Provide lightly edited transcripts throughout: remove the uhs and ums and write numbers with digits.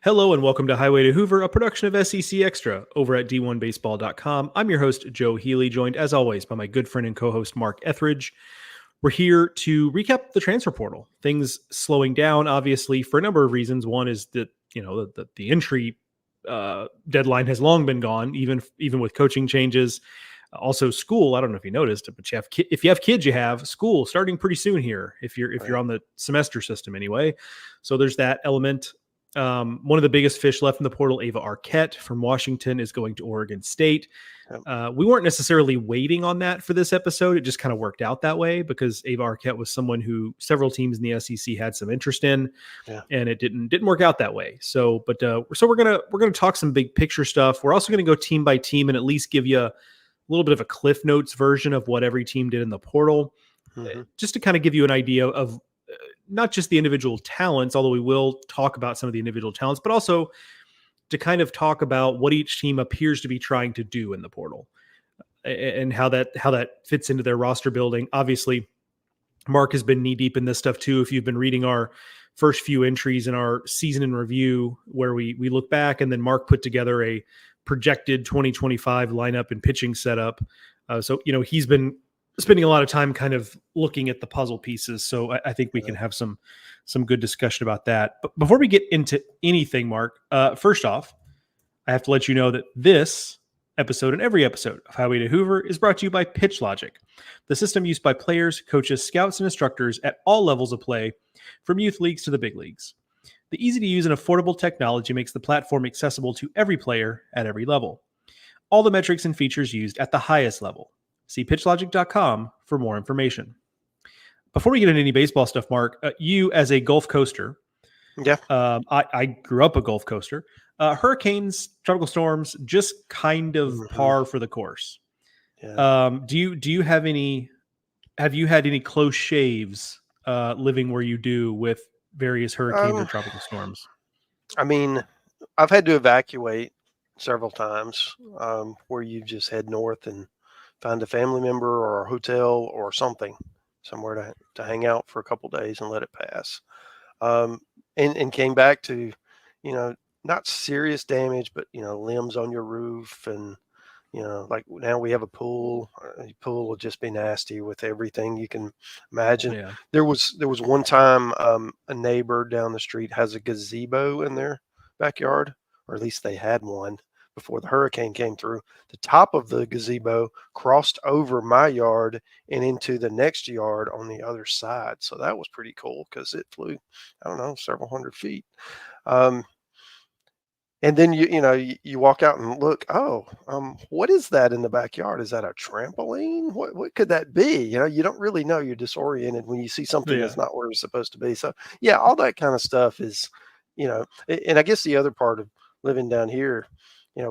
Hello and welcome to Highway to Hoover, a production of SEC Extra over at D1Baseball.com. I'm your host, Joe Healy, joined as always by my good friend and co-host, Mark Etheridge. We're here to recap the transfer portal. Things slowing down, obviously, for a number of reasons. One is that, the entry deadline has long been gone, even with coaching changes. Also, school. I don't know if you noticed, but if you have kids, you have school starting pretty soon here. If you're on the semester system anyway, so there's that element. One of the biggest fish left in the portal, Ava Arquette from Washington, is going to Oregon State. We weren't necessarily waiting on that for this episode. It just kind of worked out that way because Ava Arquette was someone who several teams in the SEC had some interest in, and it didn't work out that way. So we're gonna talk some big picture stuff. We're also gonna go team by team and at least give you a little bit of a Cliff Notes version of what every team did in the portal, just to kind of give you an idea of not just the individual talents, although we will talk about some of the individual talents, but also to kind of talk about what each team appears to be trying to do in the portal and how that fits into their roster building. Obviously, Mark has been knee deep in this stuff too. If you've been reading our first few entries in our season in review, where we look back and then Mark put together a projected 2025 lineup and pitching setup. So he's been spending a lot of time kind of looking at the puzzle pieces. So I think we can have some good discussion about that. But before we get into anything, Mark, first off, I have to let you know that this episode and every episode of Highway to Hoover is brought to you by Pitch Logic, the system used by players, coaches, scouts, and instructors at all levels of play, from youth leagues to the big leagues. The easy-to-use and affordable technology makes the platform accessible to every player at every level. All the metrics and features used at the highest level. See pitchlogic.com for more information. Before we get into any baseball stuff, Mark, you as a Gulf coaster, I grew up a Gulf coaster. Hurricanes, tropical storms, just kind of par for the course. Do you have any? Have you had any close shaves living where you do with various hurricanes or tropical storms? I mean, I've had to evacuate several times where you just head north and find a family member or a hotel or something somewhere to hang out for a couple days and let it pass. And came back to, not serious damage, but, limbs on your roof. And, like now we have a pool. A pool will just be nasty with everything you can imagine. Yeah. There was one time a neighbor down the street has a gazebo in their backyard, or at least they had one before the hurricane came through. The top of the gazebo crossed over my yard and into the next yard on the other side. So that was pretty cool because it flew, I don't know, several hundred feet. And then you walk out and look, what is that in the backyard? Is that a trampoline? What could that be? You don't really know. You're disoriented when you see something that's not where it's supposed to be. So yeah, all that kind of stuff is, and I guess the other part of living down here,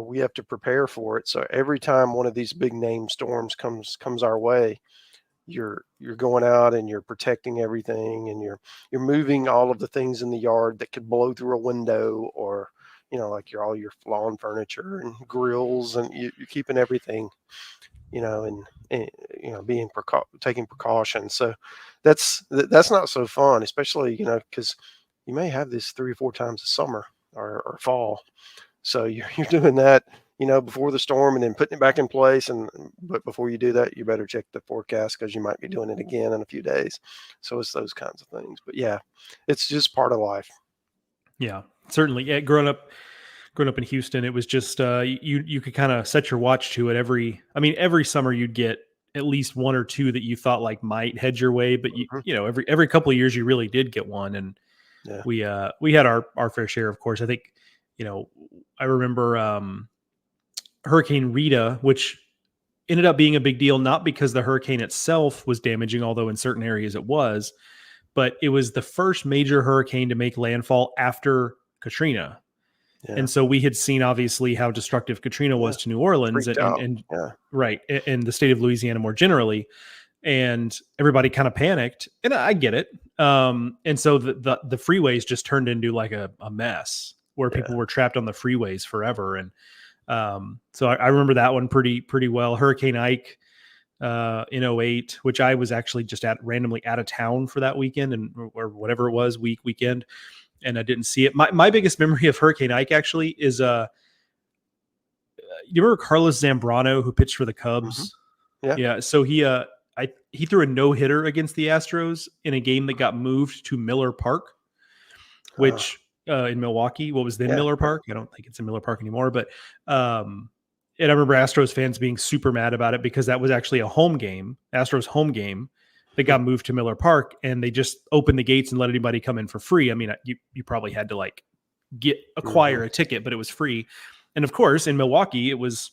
we have to prepare for it. So every time one of these big name storms comes our way, you're going out and you're protecting everything, and you're moving all of the things in the yard that could blow through a window, or like all your lawn furniture and grills, and you're keeping everything, and being taking precautions. So that's not so fun, especially because you may have this 3 or 4 times a summer or fall. So you're doing that, before the storm, and then putting it back in place. But before you do that, you better check the forecast because you might be doing it again in a few days. So it's those kinds of things. But yeah, it's just part of life. Yeah, certainly. Yeah, growing up in Houston, it was just you could kind of set your watch to it every summer you'd get at least 1 or 2 that you thought like might head your way, but every couple of years you really did get one. And we had our fair share, of course. I think I remember Hurricane Rita, which ended up being a big deal, not because the hurricane itself was damaging, although in certain areas it was, but it was the first major hurricane to make landfall after Katrina. Yeah. And so we had seen obviously how destructive Katrina was to New Orleans and right, and the state of Louisiana more generally. And everybody kind of panicked, and I get it. And so the freeways just turned into like a mess where people were trapped on the freeways forever. And so I remember that one pretty well. Hurricane Ike in 2008, which I was actually just randomly out of town for that weekend, or whatever it was, weekend. and I didn't see it. My biggest memory of Hurricane Ike actually is you remember Carlos Zambrano, who pitched for the Cubs? Yeah. Yeah. So he threw a no-hitter against the Astros in a game that got moved to Miller Park, which in Milwaukee, what was then Miller Park? I don't think it's in Miller Park anymore, but and I remember Astros fans being super mad about it because that was actually a home game, Astros home game, that got moved to Miller Park, and they just opened the gates and let anybody come in for free. I mean, you probably had to like acquire a ticket, but it was free. And of course, in Milwaukee, it was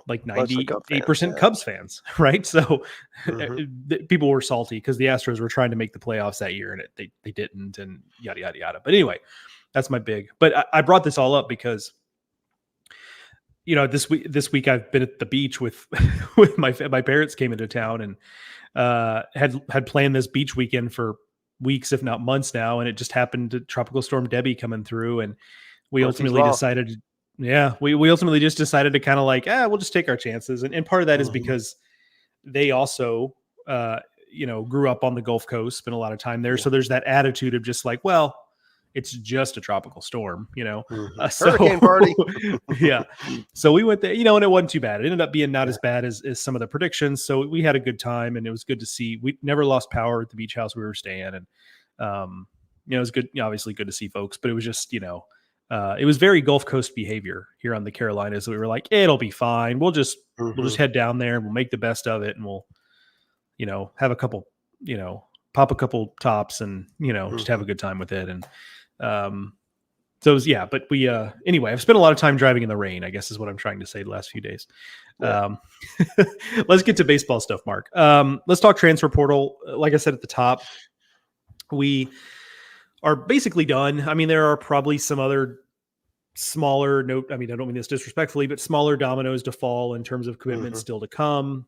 like 98% Cubs fans, right? So people were salty because the Astros were trying to make the playoffs that year, and they didn't, and yada yada yada. But anyway, that's my big. But I brought this all up because, you know, this week I've been at the beach with with my parents came into town and had planned this beach weekend for weeks, if not months now, and it just happened to Tropical Storm Debbie coming through, and we ultimately decided. Yeah, we ultimately just decided to kind of like, we'll just take our chances. And part of that is because they also, grew up on the Gulf Coast, spent a lot of time there. So there's that attitude of just like, well, it's just a tropical storm, Hurricane party. Yeah. So we went there, and it wasn't too bad. It ended up being not as bad as some of the predictions. So we had a good time, and it was good to see. We never lost power at the beach house we were staying. And, it was good, obviously good to see folks, but it was just, it was very Gulf Coast behavior here on the Carolinas. We were like, it'll be fine. We'll just head down there and we'll make the best of it. And we'll, have a couple, pop a couple tops and, just have a good time with it. And, so it was, but we, anyway, I've spent a lot of time driving in the rain, I guess is what I'm trying to say the last few days. Yeah. Let's get to baseball stuff, Mark. Let's talk transfer portal. Like I said at the top, we are basically done. I mean, there are probably some other smaller I don't mean this disrespectfully, but smaller dominoes to fall in terms of commitments still to come.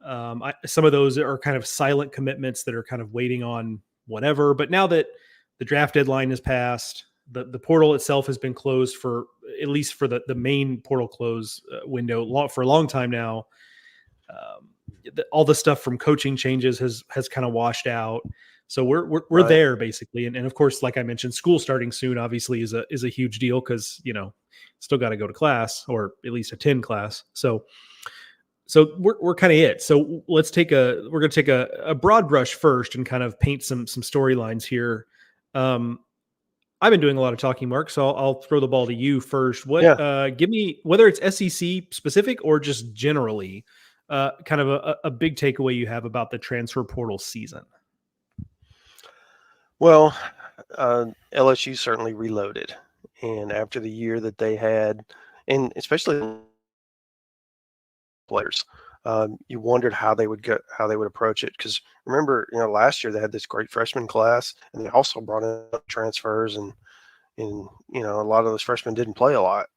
Some of those are kind of silent commitments that are kind of waiting on whatever. But now that the draft deadline has passed, the portal itself has been closed for at least for the main portal close window for a long time now. All the stuff from coaching changes has kind of washed out. So we're there basically. And of course, like I mentioned, school starting soon obviously is a huge deal because, still got to go to class or at least attend class. So we're kind of it. So we're going to take a broad brush first and kind of paint some storylines here. I've been doing a lot of talking, Mark, so I'll throw the ball to you first. Give me, whether it's SEC specific or just generally, kind of a big takeaway you have about the transfer portal season. Well, LSU certainly reloaded, and after the year that they had, and especially players, you wondered how they would approach it. Because remember, last year they had this great freshman class, and they also brought in transfers, and a lot of those freshmen didn't play a lot.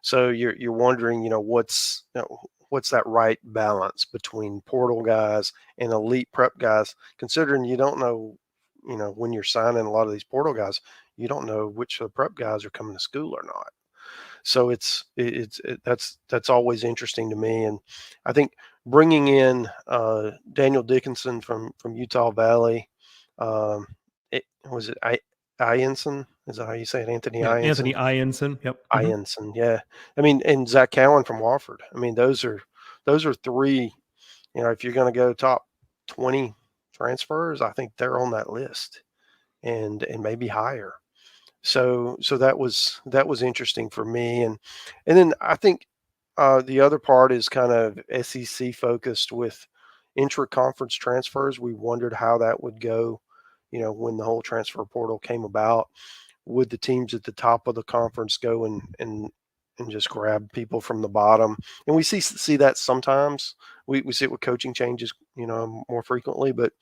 So you're wondering, what's that right balance between portal guys and elite prep guys, considering you don't know. When you're signing a lot of these portal guys, you don't know which of the prep guys are coming to school or not. So that's always interesting to me. And I think bringing in Daniel Dickinson from Utah Valley, Ianson? Is that how you say it? Anthony Ianson? Anthony Ianson. Yep. Ianson. Yeah. I mean, and Zach Cowan from Wofford. I mean, those are three, if you're going to go top 20 transfers, I think they're on that list and maybe higher. So that was interesting for me. And then I think the other part is kind of SEC focused with intra-conference transfers. We wondered how that would go, when the whole transfer portal came about. Would the teams at the top of the conference go and just grab people from the bottom? And we see that sometimes. We see it with coaching changes, more frequently. But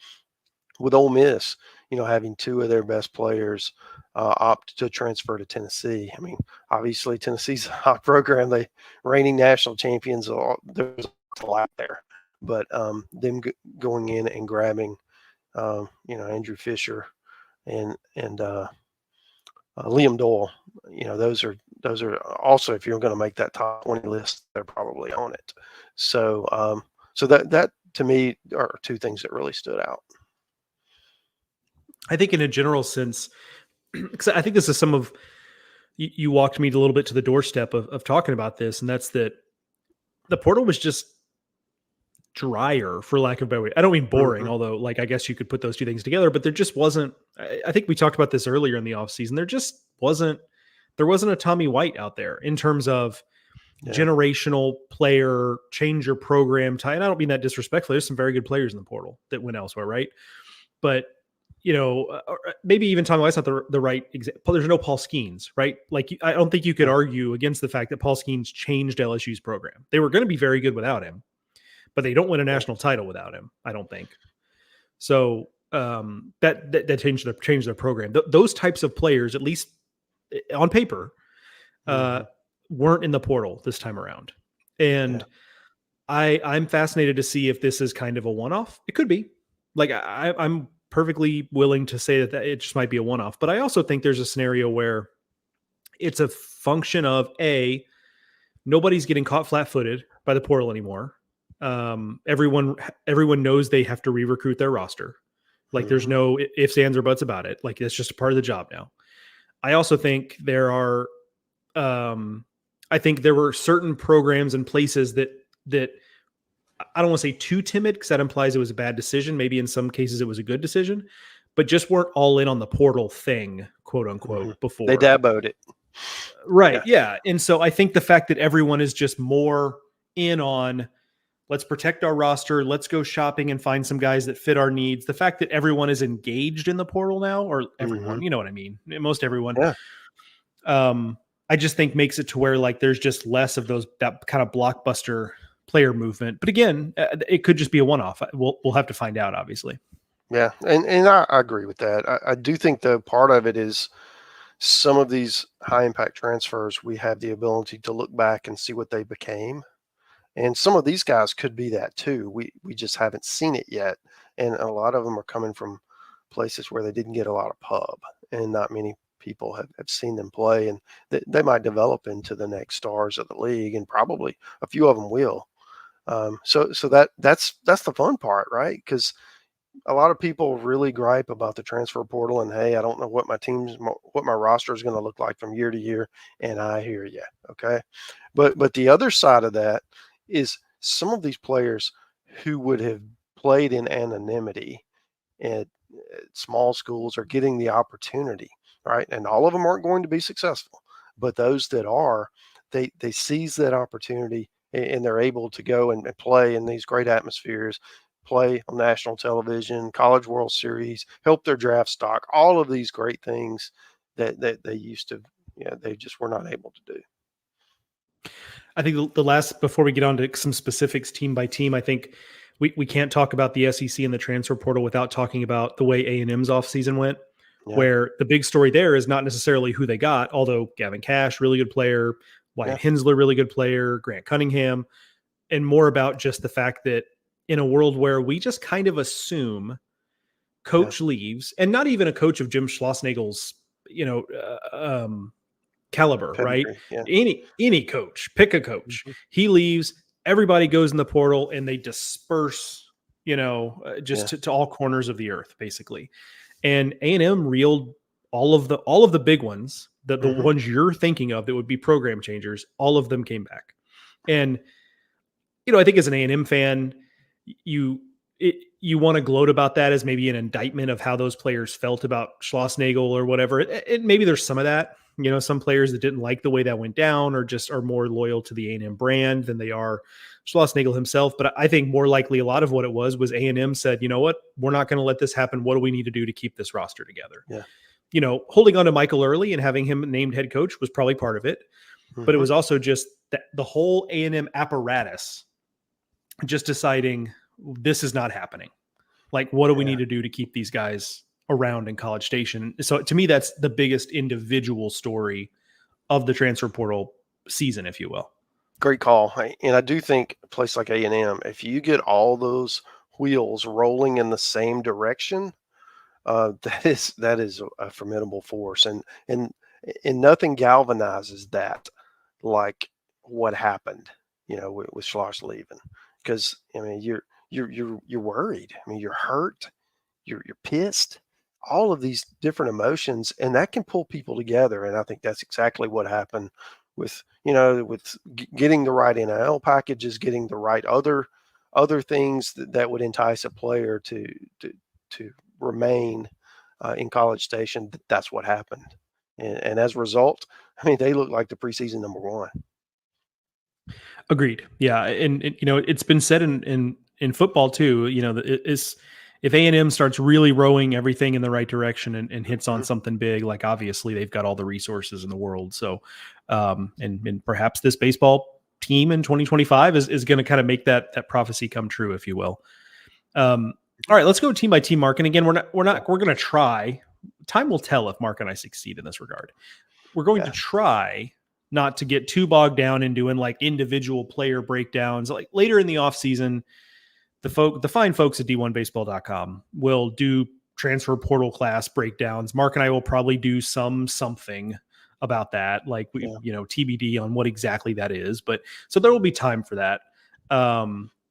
with Ole Miss, having two of their best players opt to transfer to Tennessee. I mean, obviously Tennessee's a hot program. They reigning national champions. There's a lot there. But them going in and grabbing, Andrew Fisher and Liam Doyle, those are also, if you're going to make that top 20 list, they're probably on it. So that to me are two things that really stood out. I think in a general sense, because I think this is some of you walked me a little bit to the doorstep of talking about this, and that's that the portal was just drier, for lack of a better way. I don't mean boring, Mhm. although like I guess you could put those two things together, but there just wasn't. I think we talked about this earlier in the offseason. There wasn't a Tommy White out there in terms of Yeah. generational player, change your program type. And I don't mean that disrespectfully. There's some very good players in the portal that went elsewhere, right? But maybe even Tommy White's not the right example. There's no Paul Skeens, right? Like I don't think you could Yeah. argue against the fact that Paul Skeens changed LSU's program. They were going to be very good without him, but they don't win a Yeah. national title without him. I don't think so. That changed their program. Those types of players, at least on paper, uh, Mhm. weren't in the portal this time around. Yeah. And I'm fascinated to see if this is kind of a one-off. It could be. Like I'm perfectly willing to say that it just might be a one-off. But I also think there's a scenario where it's a function of nobody's getting caught flat-footed by the portal anymore. Everyone knows they have to re-recruit their roster. Like there's Mhm. no ifs, ands, or buts about it. Like it's just a part of the job now. I also think I think there were certain programs and places that I don't want to say too timid because that implies it was a bad decision. Maybe in some cases it was a good decision, but just weren't all in on the portal thing, quote Mhm. unquote, They before. Daboed it. Right. Yeah. Yeah. And so I think the fact that everyone is just more in on let's protect our roster, let's go shopping and find some guys that fit our needs. The fact that everyone is engaged in the portal now, or everyone, Mhm. you know what I mean? Most everyone, Yeah. um, I just think makes it to where like there's just less of that kind of blockbuster player movement. But again, it could just be a one-off. We'll have to find out, obviously. Yeah. And I agree with that. I do think though part of it is some of these high impact transfers, we have the ability to look back and see what they became. And some of these guys could be that too. We just haven't seen it yet. And a lot of them are coming from places where they didn't get a lot of pub and not many people have seen them play. And they might develop into the next stars of the league, and probably a few of them will. So that's the fun part, right? Because a lot of people really gripe about the transfer portal and hey, I don't know what what my roster is going to look like from year to year, and I hear you. Okay, but the other side of that is some of these players who would have played in anonymity at small schools are getting the opportunity, right? And all of them aren't going to be successful, but those that are, they seize that opportunity and they're able to go and play in these great atmospheres, play on national television, College World Series, help their draft stock, all of these great things that they used to, they just were not able to do. I think the last before we get on to some specifics team by team, I think we can't talk about the SEC and the transfer portal without talking about the way A&M's offseason went, Yeah, where the big story there is not necessarily who they got, although Gavin Cash, really good player, yeah, Wyatt Hensler, really good player, Grant Cunningham, and more about just the fact that in a world where we just kind of assume yeah. coach leaves, and not even a coach of Jim Schlossnagel's, you know, caliber, right? Pedigree. Yeah. Any coach, pick a coach. Mhm. He leaves, everybody goes in the portal, and they disperse, just Yeah, to all corners of the earth, basically. And A&M reeled all of the big ones, the hmm, ones you're thinking of that would be program changers. All of them came back, and I think as an A&M fan, you you want to gloat about that as maybe an indictment of how those players felt about Schlossnagel or whatever. Maybe there's some of that. Some players that didn't like the way that went down or just are more loyal to the A&M brand than they are Schlossnagel himself. But I think more likely a lot of what it was A&M said, you know what, we're not going to let this happen. What do we need to do to keep this roster together? yeah, Holding on to Michael Early and having him named head coach was probably part of it. But it hmm, was also just that the whole A&M apparatus just deciding this is not happening. Like, what do we yeah. need to do to keep these guys around in College Station? So to me, that's the biggest individual story of the transfer portal season, if you will. Great call. And I do think a place like A&M, if you get all those wheels rolling in the same direction, that is a formidable force, and nothing galvanizes that like what happened, with Schloss leaving, because I mean you're worried. I mean you're hurt, you're pissed, all of these different emotions, and that can pull people together. And I think that's exactly what happened with, getting the right NIL packages, getting the right other things that would entice a player to remain in College Station. That's what happened. And as a result, I mean, they look like the preseason number one. Agreed. Yeah, and it's been said in football too. It's if A&M starts really rowing everything in the right direction and hits on Mhm. something big, like obviously they've got all the resources in the world. So, and perhaps this baseball team in 2025 is going to kind of make that prophecy come true, if you will. All right, let's go team by team, Mark. And again, we're going to try. Time will tell if Mark and I succeed in this regard. We're going to Yeah. try not to get too bogged down in doing like individual player breakdowns. Like later in the offseason, the fine folks at d1baseball.com will do transfer portal class breakdowns. Mark and I will probably do something about that, like Yeah. TBD on what exactly that is. But so there will be time for that.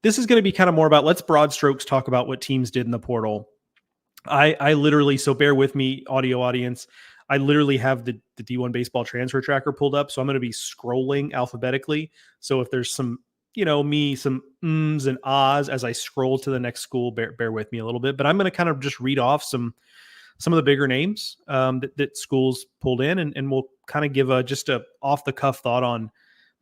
This is going to be kind of more about, let's broad strokes talk about what teams did in the portal. I literally, so bear with me, audio audience. I literally have the D1 baseball transfer tracker pulled up. So I'm going to be scrolling alphabetically. So if there's some, some ums and ahs as I scroll to the next school, bear with me a little bit. But I'm going to kind of just read off some of the bigger names that schools pulled in, and we'll kind of give just a off the cuff thought on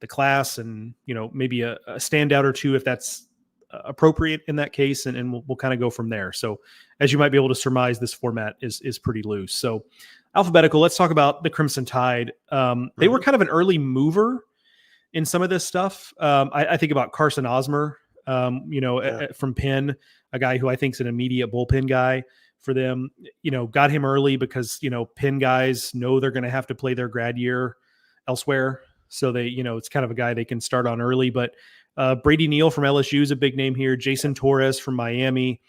the class, and maybe a standout or two if that's appropriate in that case, and we'll kind of go from there. So as you might be able to surmise, this format is pretty loose. So alphabetical, let's talk about the Crimson Tide. They were kind of an early mover in some of this stuff. I think about Carson Osmer, from Penn, a guy who I think is an immediate bullpen guy for them. Got him early because Penn guys know they're going to have to play their grad year elsewhere, so they it's kind of a guy they can start on early. But Brady Neal from LSU is a big name here. Jason Torres from Miami.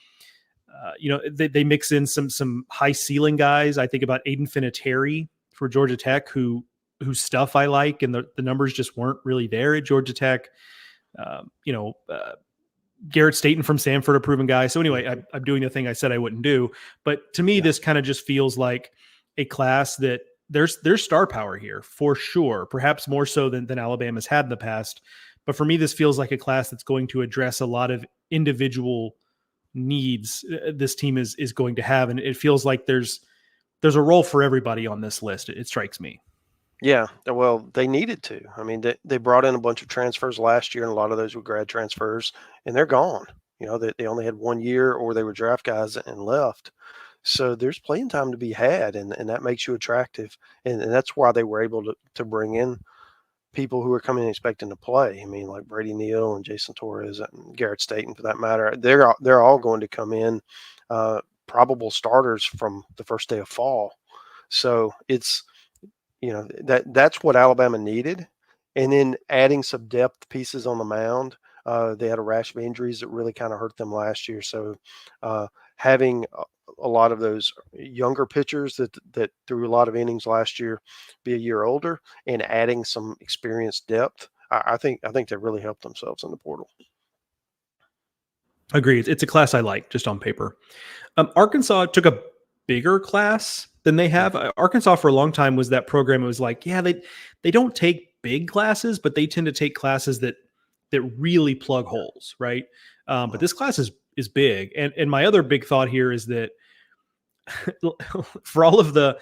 They mix in some high ceiling guys. I think about Aiden Finateri for Georgia Tech, whose stuff I like, and the numbers just weren't really there at Georgia Tech. Garrett Staten from Samford, a proven guy. So anyway, I'm doing the thing I said I wouldn't do. But to me, this kind of just feels like a class that there's star power here for sure, perhaps more so than Alabama's had in the past. But for me, this feels like a class that's going to address a lot of individual needs this team is going to have. And it feels like there's a role for everybody on this list. It strikes me. Yeah, well, they needed to. I mean, they brought in a bunch of transfers last year, and a lot of those were grad transfers, and they're gone. They only had 1 year, or they were draft guys and left. So there's playing time to be had, and that makes you attractive. And that's why they were able to bring in people who are coming in expecting to play. I mean, like Brady Neal and Jason Torres and Garrett Staten, for that matter. They're all going to come in probable starters from the first day of fall. So it's that's what Alabama needed. And then adding some depth pieces on the mound. They had a rash of injuries that really kind of hurt them last year. So having a lot of those younger pitchers that threw a lot of innings last year be a year older, and adding some experienced depth, I think they really helped themselves in the portal. Agreed. It's a class I like just on paper. Arkansas took a bigger class than they have. Arkansas for a long time was that program. It was like, yeah, they don't take big classes, but they tend to take classes that really plug holes, right? But this class is big. And my other big thought here is that for all of the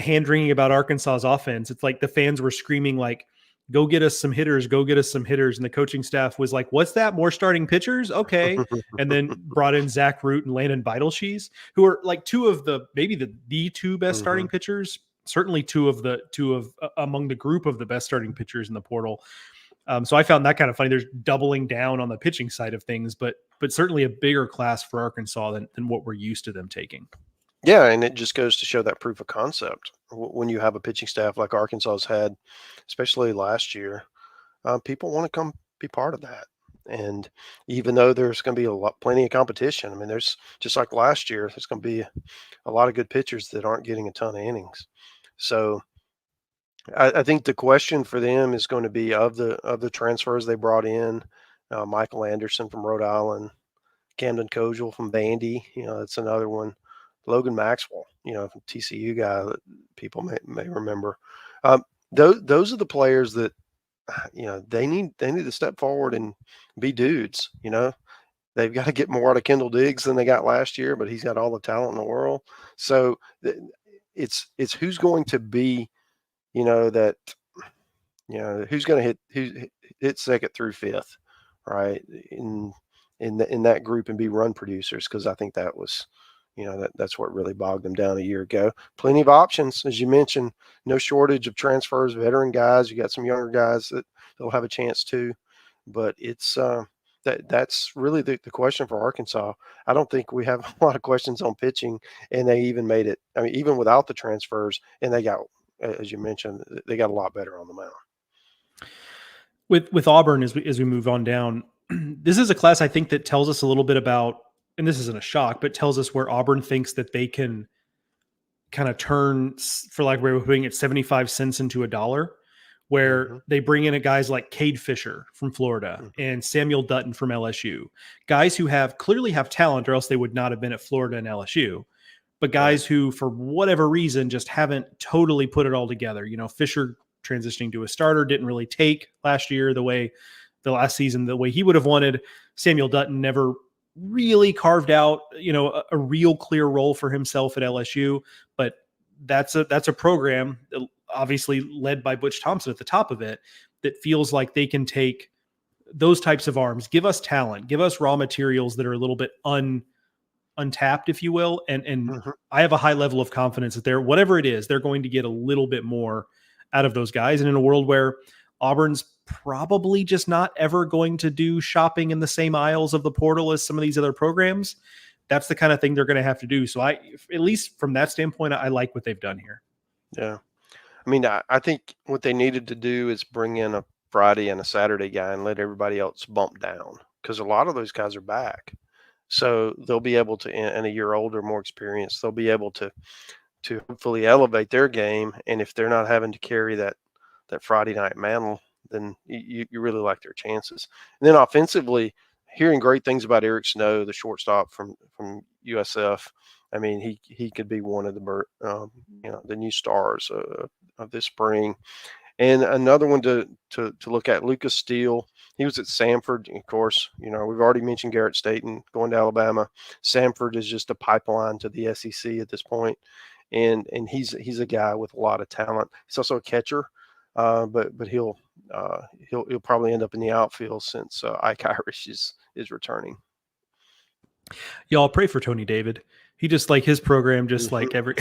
hand wringing about Arkansas's offense, it's like the fans were screaming like, go get us some hitters, go get us some hitters. And the coaching staff was like, what's that? More starting pitchers? Okay. And then brought in Zach Root and Landon Beitelscheiss, who are like two of maybe the two best starting pitchers, certainly two of among the group of the best starting pitchers in the portal. So I found that kind of funny. There's doubling down on the pitching side of things, but certainly a bigger class for Arkansas than what we're used to them taking. Yeah, and it just goes to show that proof of concept. When you have a pitching staff like Arkansas's had, especially last year, people want to come be part of that. And even though there's going to be plenty of competition, I mean, there's just like last year, there's going to be a lot of good pitchers that aren't getting a ton of innings. So I think the question for them is going to be of the transfers they brought in, Michael Anderson from Rhode Island, Camden Kojal from Vandy, that's another one. Logan Maxwell, TCU guy that people may remember. Those are the players that they need to step forward and be dudes. They've got to get more out of Kendall Diggs than they got last year, but he's got all the talent in the world. So it's who's going to be, that who's going to hit second through fifth, right, in that group and be run producers, because I think that was, that's what really bogged them down a year ago. Plenty of options, as you mentioned, no shortage of transfers, veteran guys. You got some younger guys that they'll have a chance to, but it's that's really the question for Arkansas. I don't think we have a lot of questions on pitching, and they even made it. I mean, even without the transfers, and they got, as you mentioned, they got a lot better on the mound. With Auburn, as we move on down, this is a class I think that tells us a little bit about, and this isn't a shock, but tells us where Auburn thinks that they can kind of turn, for lack of a way of putting it, 75 cents into a dollar, where they bring in guys like Cade Fisher from Florida and Samuel Dutton from LSU, guys who clearly have talent, or else they would not have been at Florida and LSU, but guys who, for whatever reason, just haven't totally put it all together. Fisher transitioning to a starter didn't really take last year the last season, the way he would have wanted. Samuel Dutton never really carved out, a real clear role for himself at LSU, but that's a program obviously led by Butch Thompson at the top of it that feels like they can take those types of arms, give us talent, give us raw materials that are a little bit untapped, if you will. And I have a high level of confidence that whatever it is, they're going to get a little bit more out of those guys. And in a world where Auburn's probably just not ever going to do shopping in the same aisles of the portal as some of these other programs, that's the kind of thing they're going to have to do. So at least from that standpoint, I like what they've done here. Yeah. I mean, I think what they needed to do is bring in a Friday and a Saturday guy and let everybody else bump down, because a lot of those guys are back. So they'll be able to, and a year older, more experienced, they'll be able to hopefully elevate their game. And if they're not having to carry that Friday night mantle, then you really like their chances. And then offensively, hearing great things about Eric Snow, the shortstop from USF. I mean, he could be one of the new stars of this spring. And another one to look at, Lucas Steele. He was at Samford, of course. We've already mentioned Garrett Staten going to Alabama. Samford is just a pipeline to the SEC at this point, and he's a guy with a lot of talent. He's also a catcher, but he'll probably end up in the outfield since Ike Irish is returning. Y'all pray for Tony David. He just, like, his program, just like every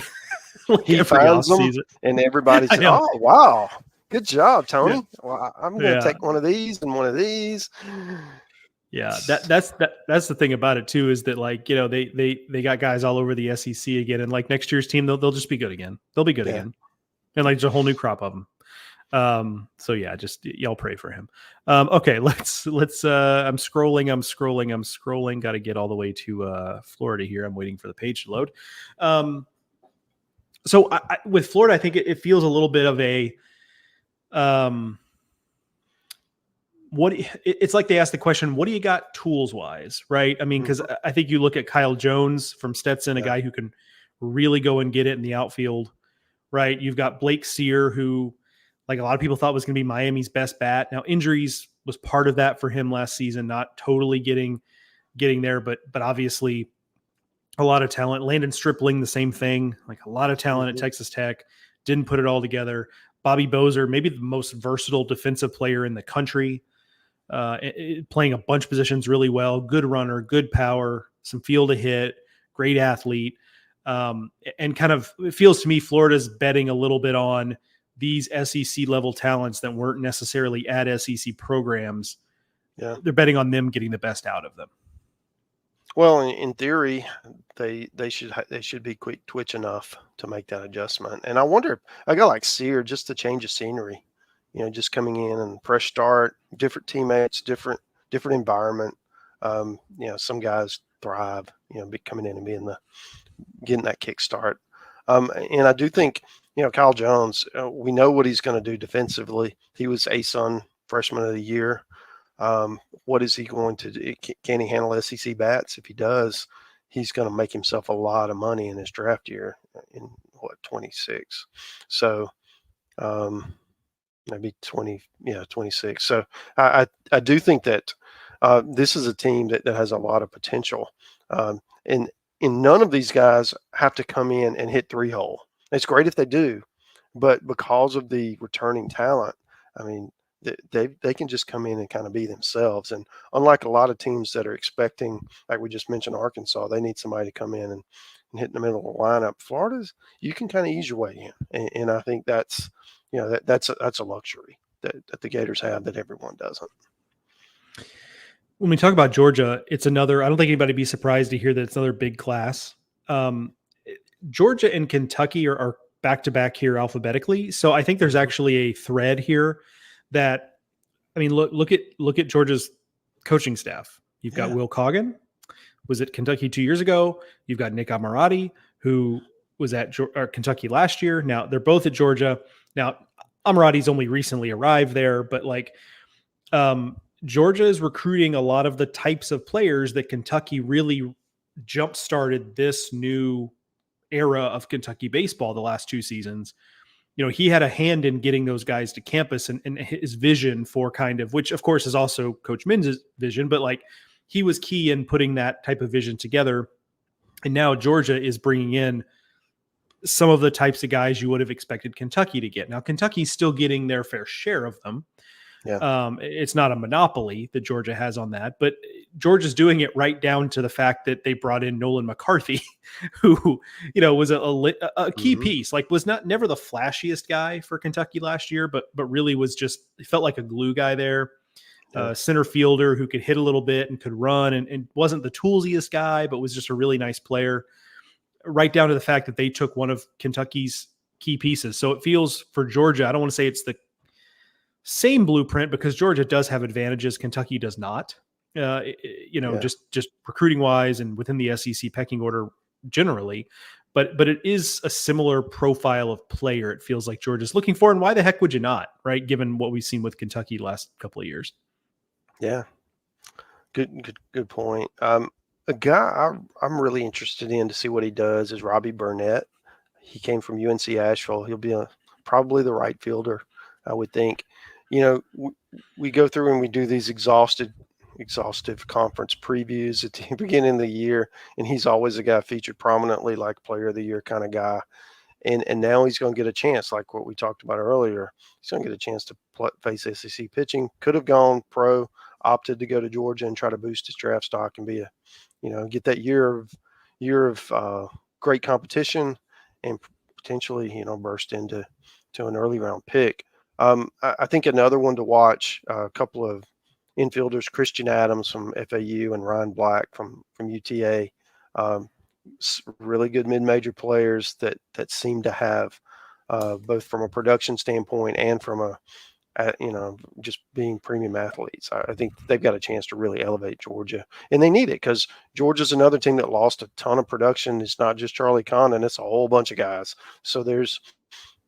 he every finds them, offseason, and everybody says, "Oh, wow, good job, Tony." Yeah. Well, I'm going to take one of these and one of these. Yeah, that's the thing about it too, is that, like, they got guys all over the SEC again, and like next year's team, they'll just be good again. They'll be good again, and like there's a whole new crop of them. So yeah, just y'all pray for him. Okay, let's I'm scrolling. Got to get all the way to Florida here. I'm waiting for the page to load. So with Florida, I think it feels a little bit of a it's like they asked the question, what do you got tools wise, right? I mean, because I think you look at Kyle Jones from Stetson, a guy who can really go and get it in the outfield, right? You've got Blake Sear, who, like, a lot of people thought was going to be Miami's best bat. Now, injuries was part of that for him last season, not totally getting there, but obviously a lot of talent. Landon Stripling, the same thing, like a lot of talent at Texas Tech, didn't put it all together. Bobby Bozer, maybe the most versatile defensive player in the country, playing a bunch of positions really well, good runner, good power, some field to hit, great athlete. And kind of, it feels to me Florida's betting a little bit on these SEC level talents that weren't necessarily at SEC programs. Yeah, they're betting on them getting the best out of them. Well, in theory, they should be quick twitch enough to make that adjustment. And I wonder, a guy like Sear, just to change of scenery, just coming in and fresh start, different teammates, different environment. Some guys thrive, be coming in and getting that kickstart. And I do think, Kyle Jones, we know what he's going to do defensively. He was ASUN freshman of the year. What is he going to do? Can he handle SEC bats? If he does, he's going to make himself a lot of money in his draft year in 26. So maybe 26. So I do think that this is a team that has a lot of potential. And none of these guys have to come in and hit 3-hole. It's great if they do, but because of the returning talent, I mean, they can just come in and kind of be themselves. And unlike a lot of teams that are expecting, like we just mentioned, Arkansas, they need somebody to come in and hit in the middle of the lineup. Florida's, you can kind of ease your way in, and I think that's that's a luxury that the Gators have that everyone doesn't. When we talk about Georgia, it's another. I don't think anybody would be surprised to hear that it's another big class. Georgia and Kentucky are back to back here alphabetically, so I think there's actually a thread here. That, I mean, look at Georgia's coaching staff. You've got Will Coggin, was at Kentucky 2 years ago. You've got Nick Ammirati, who was at Kentucky last year. Now they're both at Georgia. Now Ammirati's only recently arrived there, but like Georgia is recruiting a lot of the types of players that Kentucky really jump-started this new era of Kentucky baseball the last 2 seasons. You know, he had a hand in getting those guys to campus and his vision for kind of, which of course is also Coach Min's vision, but like he was key in putting that type of vision together. And now Georgia is bringing in some of the types of guys you would have expected Kentucky to get. Now Kentucky's still getting their fair share of them. Yeah. It's not a monopoly that Georgia has on that, but Georgia's doing it right down to the fact that they brought in Nolan McCarthy, who, you know, was a key piece, like was never the flashiest guy for Kentucky last year, but really was just, it felt like a glue guy there. Center fielder who could hit a little bit and could run and wasn't the toolsiest guy, but was just a really nice player, right down to the fact that they took one of Kentucky's key pieces. So it feels for Georgia, I don't want to say it's the same blueprint because Georgia does have advantages Kentucky does not, just recruiting wise and within the SEC pecking order generally, but it is a similar profile of player. It feels like Georgia's looking for, and why the heck would you not, right? Given what we've seen with Kentucky the last couple of years. Yeah. Good point. A guy I'm really interested in to see what he does is Robbie Burnett. He came from UNC Asheville. He'll be probably the right fielder, I would think. You know, we go through and we do these exhaustive conference previews at the beginning of the year, and he's always a guy featured prominently, like player of the year kind of guy. And now he's going to get a chance, like what we talked about earlier. He's going to get a chance to face SEC pitching. Could have gone pro, opted to go to Georgia and try to boost his draft stock and be get that year of great competition and potentially, burst into an early round pick. I think another one to watch, a couple of infielders, Christian Adams from FAU and Ryan Black from UTA, really good mid-major players that seem to have both from a production standpoint and from just being premium athletes. I think they've got a chance to really elevate Georgia, and they need it because Georgia's another team that lost a ton of production. It's not just Charlie Condon; it's a whole bunch of guys. So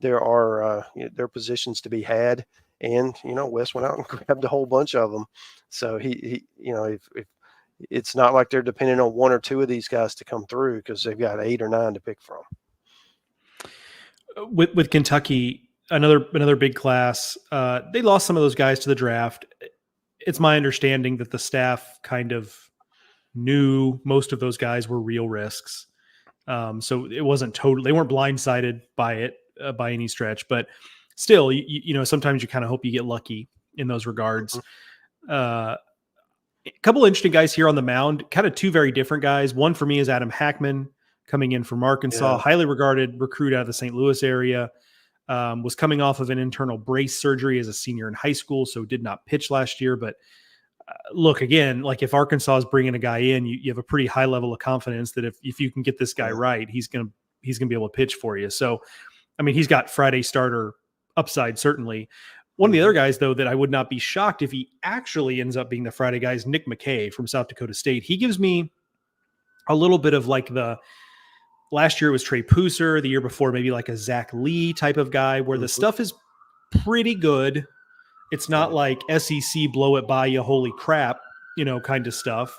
there are positions to be had, and Wes went out and grabbed a whole bunch of them. So he if it's not like they're depending on one or two of these guys to come through because they've got 8 or 9 to pick from. With Kentucky, another big class. They lost some of those guys to the draft. It's my understanding that the staff kind of knew most of those guys were real risks. So it wasn't they weren't blindsided by it by any stretch, but still, sometimes you kind of hope you get lucky in those regards. A couple interesting guys here on the mound, kind of 2 very different guys. One for me is Adam Hackman coming in from Arkansas, highly regarded recruit out of the St. Louis area, was coming off of an internal brace surgery as a senior in high school. So did not pitch last year, but look, again, like if Arkansas is bringing a guy in, you have a pretty high level of confidence that if you can get this guy right, he's going to be able to pitch for you. So, I mean, he's got Friday starter upside, certainly. One of the other guys, though, that I would not be shocked if he actually ends up being the Friday guy is Nick McKay from South Dakota State. He gives me a little bit of like last year it was Trey Pooser, the year before maybe like a Zach Lee type of guy where the stuff is pretty good. It's not like SEC blow it by you, holy crap, kind of stuff.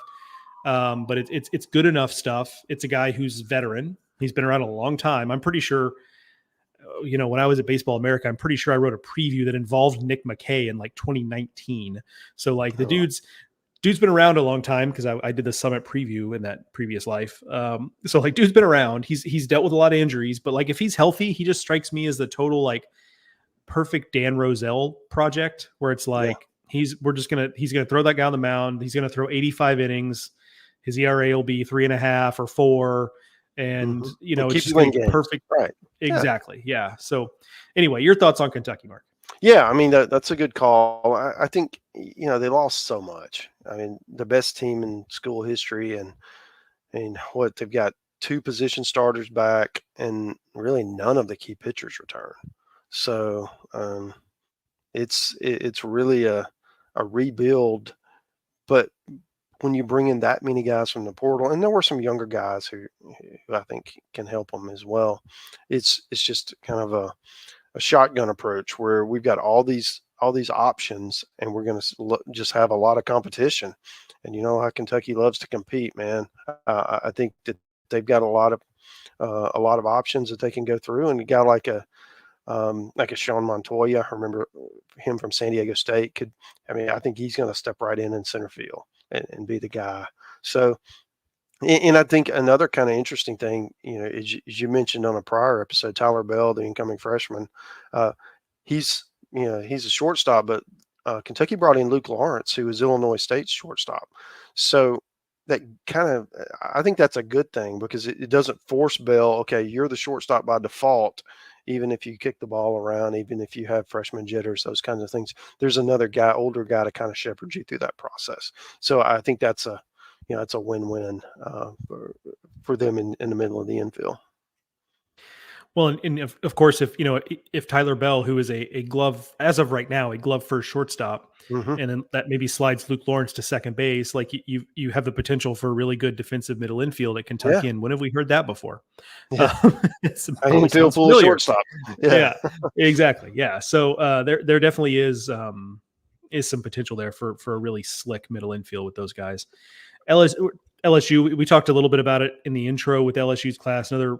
but it's good enough stuff. It's a guy who's veteran. He's been around a long time. I'm pretty sure, when I was at Baseball America, I'm pretty sure I wrote a preview that involved Nick McKay in like 2019. So like the dude's been around a long time because I did the Summit preview in that previous life. So like dude's been around. He's dealt with a lot of injuries, but like if he's healthy, he just strikes me as the total like perfect Dan Roselle project where it's like he's gonna throw that guy on the mound. He's gonna throw 85 innings. His ERA will be 3.5 or 4. And it's just going to be perfect. Right. Exactly. Yeah. So anyway, your thoughts on Kentucky, Mark? Yeah. I mean, that's a good call. I think, they lost so much. I mean, the best team in school history and what they've got 2 position starters back and really none of the key pitchers return. So it's really a rebuild, but when you bring in that many guys from the portal, and there were some younger guys who I think can help them as well. It's just kind of a shotgun approach where we've got all these options, and we're going to just have a lot of competition. And you know how Kentucky loves to compete, man. I think that they've got a lot of options that they can go through, and a guy like a Sean Montoya, I remember him from San Diego State, I think he's going to step right in center field and be the guy. So, and I think another kind of interesting thing, as you mentioned on a prior episode, Tyler Bell, the incoming freshman, he's a shortstop, but Kentucky brought in Luke Lawrence, who was Illinois State's shortstop. So that I think that's a good thing because it doesn't force Bell, okay, you're the shortstop by default, even if you kick the ball around, even if you have freshman jitters, those kinds of things. There's another guy, older guy, to kind of shepherd you through that process. So I think that's a win-win for them in the middle of the infield. Well, and of course, if Tyler Bell, who is a glove, as of right now, a glove first shortstop, and then that maybe slides Luke Lawrence to second base, like you have the potential for a really good defensive middle infield at Kentucky. And when have we heard that before? Yeah. Infield full of shortstop. Yeah, exactly. Yeah. So there definitely is some potential there for a really slick middle infield with those guys. LSU, we talked a little bit about it in the intro with LSU's class, another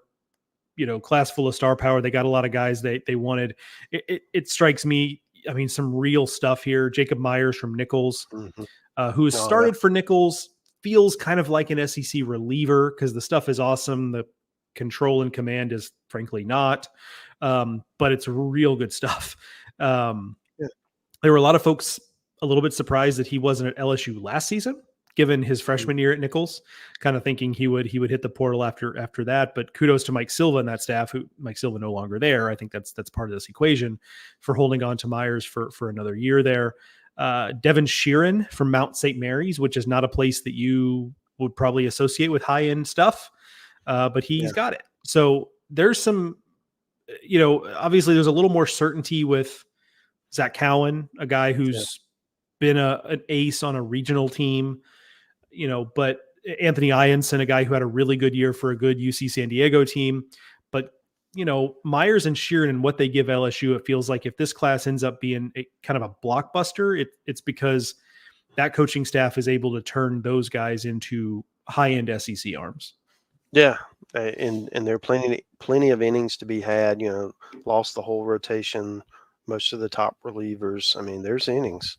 class full of star power. They got a lot of guys they wanted. It strikes me, some real stuff here. Jacob Myers from Nichols, who has started for Nichols, feels kind of like an SEC reliever because the stuff is awesome. The control and command is frankly not, but it's real good stuff. There were a lot of folks a little bit surprised that he wasn't at LSU last season, given his freshman year at Nichols, kind of thinking he would hit the portal after that. But kudos to Mike Silva and that staff, who Mike Silva no longer there. I think that's part of this equation for holding on to Myers for another year there. Devin Sheeran from Mount St. Mary's, which is not a place that you would probably associate with high-end stuff, but he's got it. So there's some, obviously there's a little more certainty with Zach Cowan, a guy who's been an ace on a regional team, but Anthony Ianson, a guy who had a really good year for a good UC San Diego team. But, Myers and Sheeran and what they give LSU, it feels like if this class ends up being kind of a blockbuster, it's because that coaching staff is able to turn those guys into high-end SEC arms. Yeah. And there are plenty of innings to be had, lost the whole rotation, most of the top relievers. There's innings.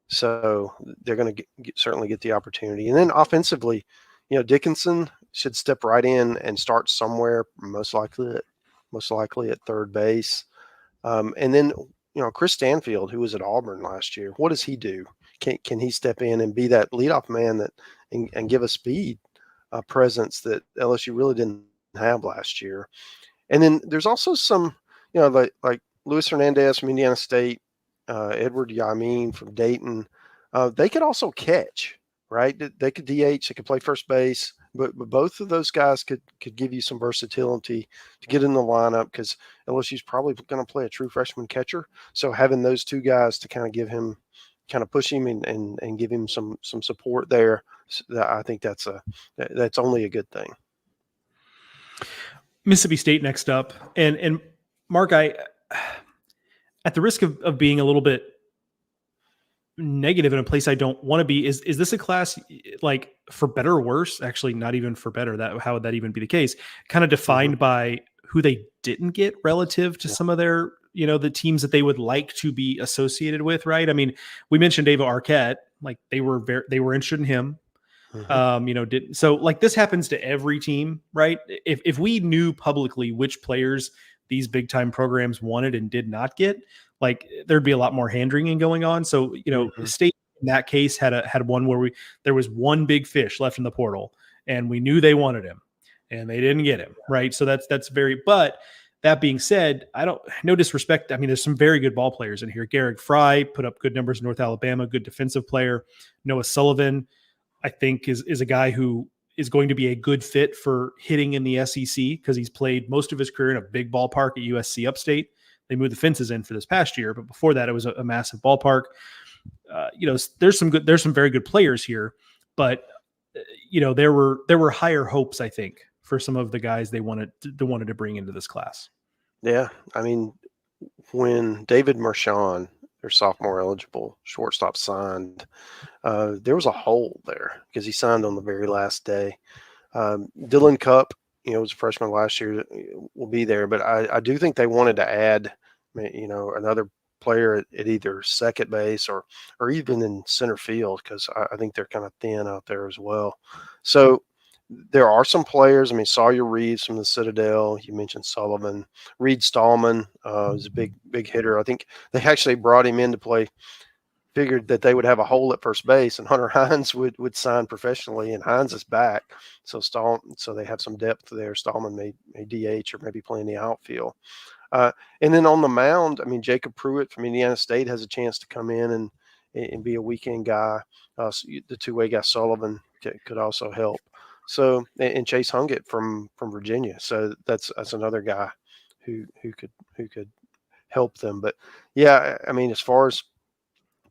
So they're going to certainly get the opportunity. And then offensively, Dickinson should step right in and start somewhere, most likely at third base. And then, Chris Stanfield, who was at Auburn last year, what does he do? Can he step in and be that leadoff man and give a speed presence that LSU really didn't have last year? And then there's also some, like Luis Hernandez from Indiana State, Edward Yamin from Dayton. They could also catch, right? They could DH, they could play first base, but both of those guys could give you some versatility to get in the lineup because LSU's probably going to play a true freshman catcher. So having those two guys to kind of push him and give him some support there, I think that's only a good thing. Mississippi State next up, and Mark, I, at the risk of being a little bit negative in a place I don't want to be. Is this a class like for better or worse? Actually, not even for better. That how would that even be the case? Kind of defined by who they didn't get relative to Yeah. some of their, the teams that they would like to be associated with, right? I mean, we mentioned Ava Arquette, like they were interested in him. Mhm. So like this happens to every team, right? If we knew publicly which players these big time programs wanted and did not get, like there'd be a lot more hand wringing going on. So Mhm. State in that case had one where there was one big fish left in the portal, and we knew they wanted him, and they didn't get him, right? So that's very. But that being said, no disrespect. I mean, there's some very good ball players in here. Garrick Fry put up good numbers in North Alabama, good defensive player. Noah Sullivan, I think is a guy who is going to be a good fit for hitting in the SEC because he's played most of his career in a big ballpark at USC Upstate. They moved the fences in for this past year, but before that, it was a massive ballpark. There's some very good players here, but there were higher hopes, I think, for some of the guys they wanted to bring into this class. Yeah, I mean, when David Marchand, their sophomore eligible shortstop, signed, there was a hole there because he signed on the very last day. Dylan Cupp, was a freshman last year, will be there, but I do think they wanted to add, another player at either second base or even in center field because I think they're kind of thin out there as well. So there are some players. I mean, Sawyer Reeves from the Citadel. You mentioned Sullivan. Reed Stallman is a big hitter. I think they actually brought him in to play. Figured that they would have a hole at first base, and Hunter Hines would sign professionally, and Hines is back. So they have some depth there. Stallman may DH or maybe play in the outfield. And then on the mound, I mean, Jacob Pruitt from Indiana State has a chance to come in and be a weekend guy. So the two-way guy Sullivan could also help. So and Chase Hungate from Virginia. So that's another guy who could help them. But yeah, I mean, as far as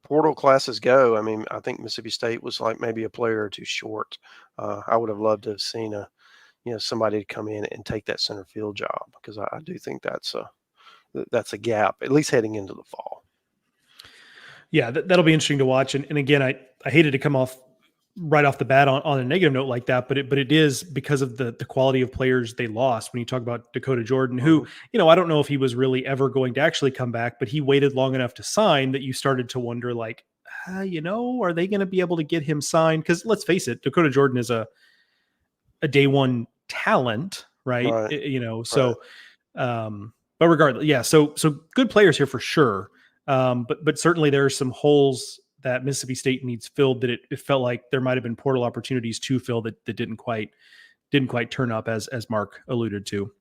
portal classes go, I mean, I think Mississippi State was like maybe a player or two short. I would have loved to have seen somebody to come in and take that center field job because I do think that's a gap, at least heading into the fall. Yeah, that'll be interesting to watch. And again, I hated to come off right off the bat on a negative note like that, but it is because of the quality of players they lost. When you talk about Dakota Jordan, who, I don't know if he was really ever going to actually come back, but he waited long enough to sign that you started to wonder like, are they going to be able to get him signed? Because let's face it, Dakota Jordan is a day one talent, right? Right. So, but regardless, yeah. So good players here for sure. But certainly there are some holes that Mississippi State needs filled that it felt like there might have been portal opportunities to fill that didn't quite turn up as Mark alluded to.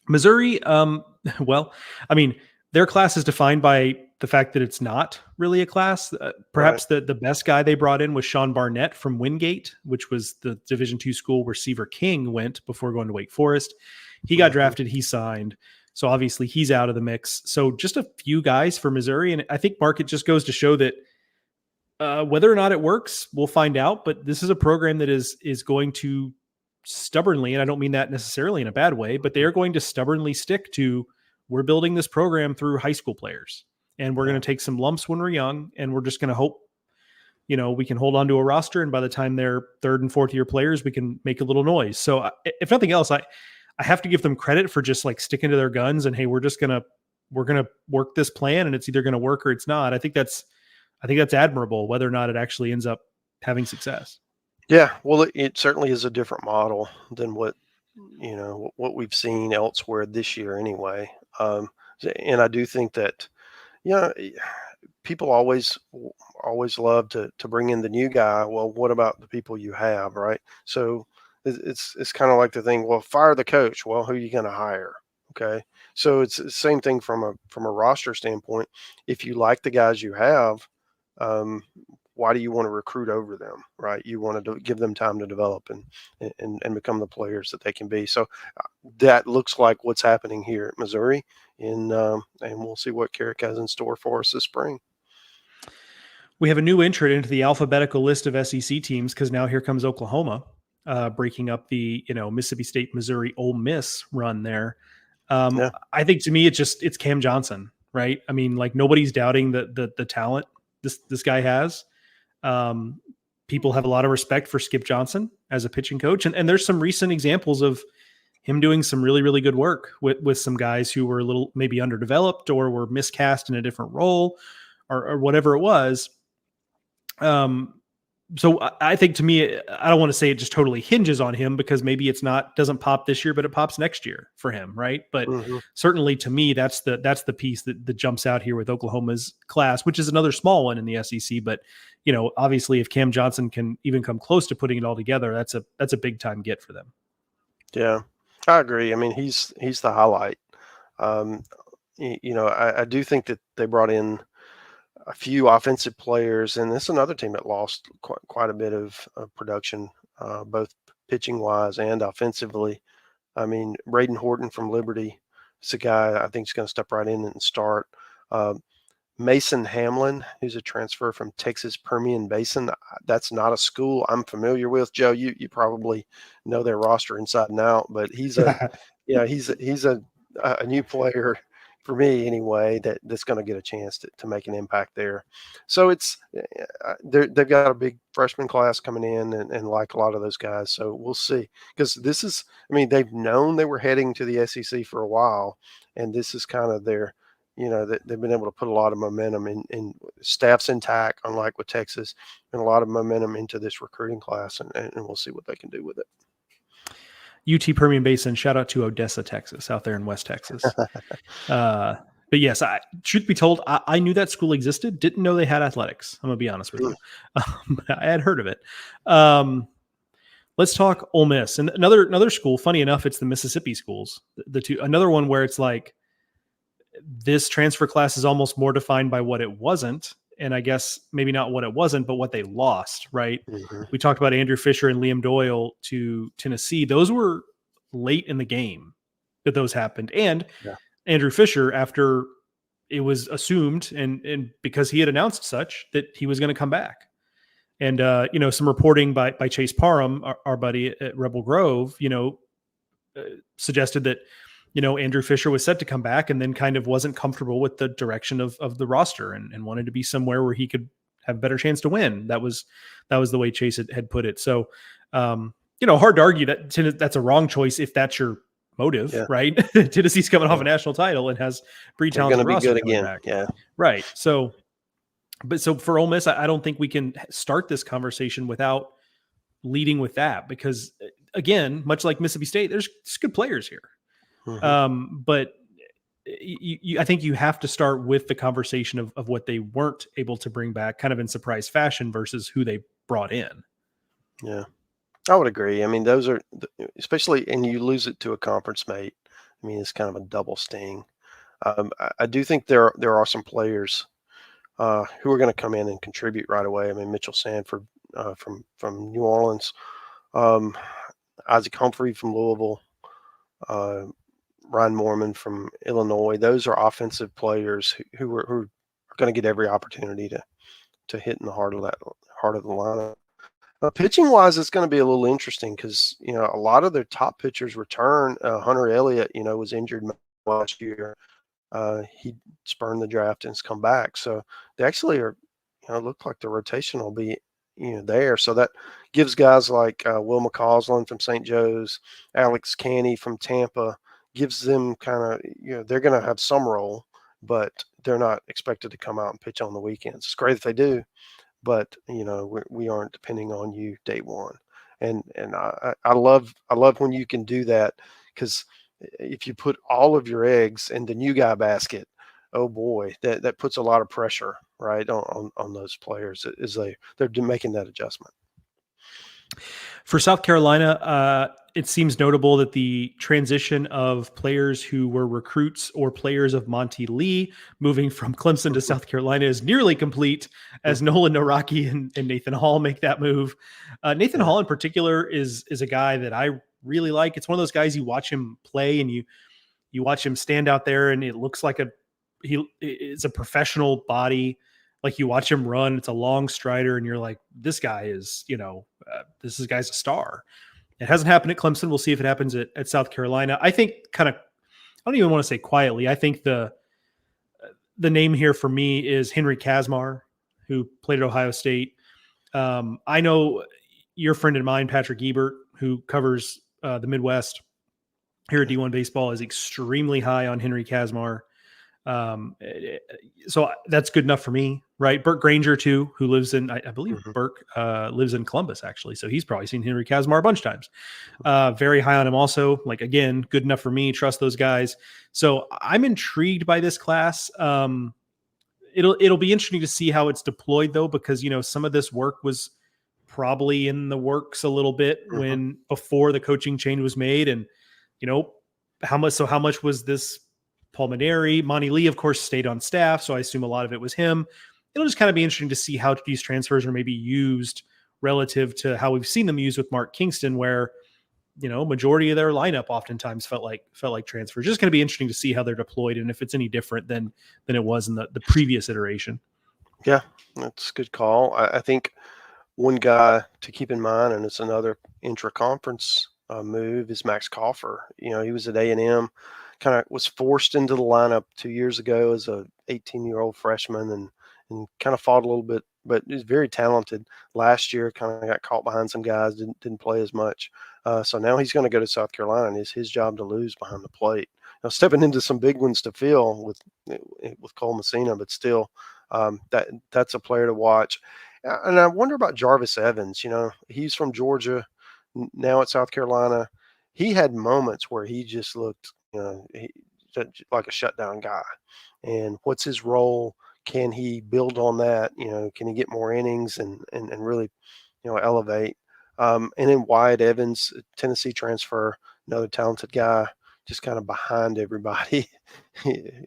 Missouri, well, I mean, their class is defined by the fact that it's not really a class. Perhaps the best guy they brought in was Sean Barnett from Wingate, which was the Division II school where Seaver King went before going to Wake Forest. He got drafted, he signed. So obviously he's out of the mix. So just a few guys for Missouri. And I think, Mark, it just goes to show that whether or not it works, we'll find out. But this is a program that is going to stubbornly, and I don't mean that necessarily in a bad way, but they are going to stubbornly stick to, we're building this program through high school players. And we're going to take some lumps when we're young, and we're just going to hope, we can hold on to a roster. And by the time they're third and fourth year players, we can make a little noise. So if nothing else, I have to give them credit for just like sticking to their guns and, hey, we're going to work this plan and it's either going to work or it's not. I think that's admirable, whether or not it actually ends up having success. Yeah, well, it certainly is a different model than what we've seen elsewhere this year, anyway. And I do think that people always love to bring in the new guy. Well, what about the people you have, right? So it's kind of like the thing. Well, fire the coach. Well, who are you going to hire? Okay, so it's the same thing from a roster standpoint. If you like the guys you have, why do you want to recruit over them, right? You want to give them time to develop and become the players that they can be. So that looks like what's happening here at Missouri, and we'll see what Carrick has in store for us this spring. We have a new entrant into the alphabetical list of SEC teams because now here comes Oklahoma, breaking up the Mississippi State, Missouri, Ole Miss run there. I think to me it's Cam Johnson, right? I mean, like nobody's doubting the talent. this guy has. People have a lot of respect for Skip Johnson as a pitching coach, and there's some recent examples of him doing some really, really good work with some guys who were a little maybe underdeveloped or were miscast in a different role or whatever it was. So I think, to me, I don't want to say it just totally hinges on him, because maybe doesn't pop this year, but it pops next year for him. Right. But certainly to me, that's the piece that jumps out here with Oklahoma's class, which is another small one in the SEC. But, obviously if Cam Johnson can even come close to putting it all together, that's a big time get for them. Yeah, I agree. I mean, he's the highlight. I do think that they brought in a few offensive players, and this is another team that lost quite a bit of production, both pitching wise and offensively. I mean, Braden Horton from Liberty is a guy I think is going to step right in and start. Mason Hamlin, who's a transfer from Texas Permian Basin. That's not a school I'm familiar with. Joe, you probably know their roster inside and out, but he's a new player for me anyway, that's going to get a chance to make an impact there. So they've got a big freshman class coming in, and like a lot of those guys. So we'll see, because they've known they were heading to the SEC for a while, and this is kind of their, they've been able to put a lot of momentum in staff's intact, unlike with Texas, and a lot of momentum into this recruiting class, and we'll see what they can do with it. UT Permian Basin, shout out to Odessa, Texas, out there in West Texas. But yes, truth be told, I knew that school existed. Didn't know they had athletics. I'm going to be honest with you. I had heard of it. Let's talk Ole Miss. And another school, funny enough, it's the Mississippi schools. The two, another one where it's like, this transfer class is almost more defined by what it wasn't. And I guess maybe not what it wasn't, but what they lost, right? Mm-hmm. We talked about Andrew Fisher and Liam Doyle to Tennessee. Those were late in the game that those happened. And Andrew Fisher, after it was assumed, and because he had announced such, that he was going to come back. And, some reporting by Chase Parham, our buddy at Rebel Grove, suggested that, Andrew Fisher was set to come back and then kind of wasn't comfortable with the direction of the roster and wanted to be somewhere where he could have a better chance to win. That was the way Chase had put it. So, hard to argue that that's a wrong choice if that's your motive, right? Tennessee's coming off a national title and has pretty talented roster going to be good again. Back. Yeah. Right. So for Ole Miss, I don't think we can start this conversation without leading with that, because again, much like Mississippi State, there's good players here. Mm-hmm. But I think you have to start with the conversation of what they weren't able to bring back kind of in surprise fashion versus who they brought in. Yeah, I would agree. I mean, those are especially, and you lose it to a conference mate. I mean, it's kind of a double sting. I do think there are some players who are going to come in and contribute right away. I mean, Mitchell Sanford from New Orleans, Isaac Humphrey from Louisville, Ryan Moorman from Illinois. Those are offensive players who are going to get every opportunity to hit in the heart of the lineup. Pitching wise, it's going to be a little interesting because a lot of their top pitchers return. Hunter Elliott, was injured last year. He spurned the draft and has come back. So they actually are, look like the rotation will be there. So that gives guys like Will McCausland from St. Joe's, Alex Canny from Tampa, gives them kind of, they're going to have some role, but they're not expected to come out and pitch on the weekends. It's great if they do, but we aren't depending on you day one. And I love when you can do that, because if you put all of your eggs in the new guy basket, oh boy, that puts a lot of pressure right on those players as they're making that adjustment. For South Carolina, it seems notable that the transition of players who were recruits or players of Monty Lee moving from Clemson to South Carolina is nearly complete, as Nolan Naraki and Nathan Hall make that move. Nathan Hall in particular is a guy that I really like. It's one of those guys, you watch him play and you watch him stand out there and it looks like it's a professional body. Like you watch him run, it's a long strider and you're like, this guy is, this guy's a star. It hasn't happened at Clemson. We'll see if it happens at South Carolina. I think I don't even want to say quietly. I think the name here for me is Henry Kazmar, who played at Ohio State. I know your friend and mine, Patrick Ebert, who covers the Midwest here at D1 Baseball, is extremely high on Henry Kazmar. So that's good enough for me, right? Burke Granger too, who lives in, I believe Burke lives in Columbus actually. So he's probably seen Henry Kazmar a bunch of times. Very high on him also. Like, again, good enough for me. Trust those guys. So I'm intrigued by this class. It'll be interesting to see how it's deployed though, because, some of this work was probably in the works a little bit before the coaching change was made. And, how much was this Pulmonary? Monty Lee, of course, stayed on staff, so I assume a lot of it was him. It'll just kind of be interesting to see how these transfers are maybe used relative to how we've seen them used with Mark Kingston, where majority of their lineup oftentimes felt like transfers. Just going to be interesting to see how they're deployed and if it's any different than it was in the previous iteration. Yeah, that's a good call. I think one guy to keep in mind, and it's another intra-conference move, is Max Coffer. He was at A&M. Kind of was forced into the lineup 2 years ago as a 18-year-old freshman and kind of fought a little bit, but he's very talented. Last year, kind of got caught behind some guys, didn't play as much. So now he's going to go to South Carolina, and it's his job to lose behind the plate. Now, stepping into some big ones to fill with Cole Messina, but still, that's a player to watch. And I wonder about Jarvis Evans. He's from Georgia, now at South Carolina. He had moments where he just looked like a shutdown guy. And what's his role? Can he build on that? Can he get more innings and really, elevate? And then Wyatt Evans, Tennessee transfer, another talented guy, just kind of behind everybody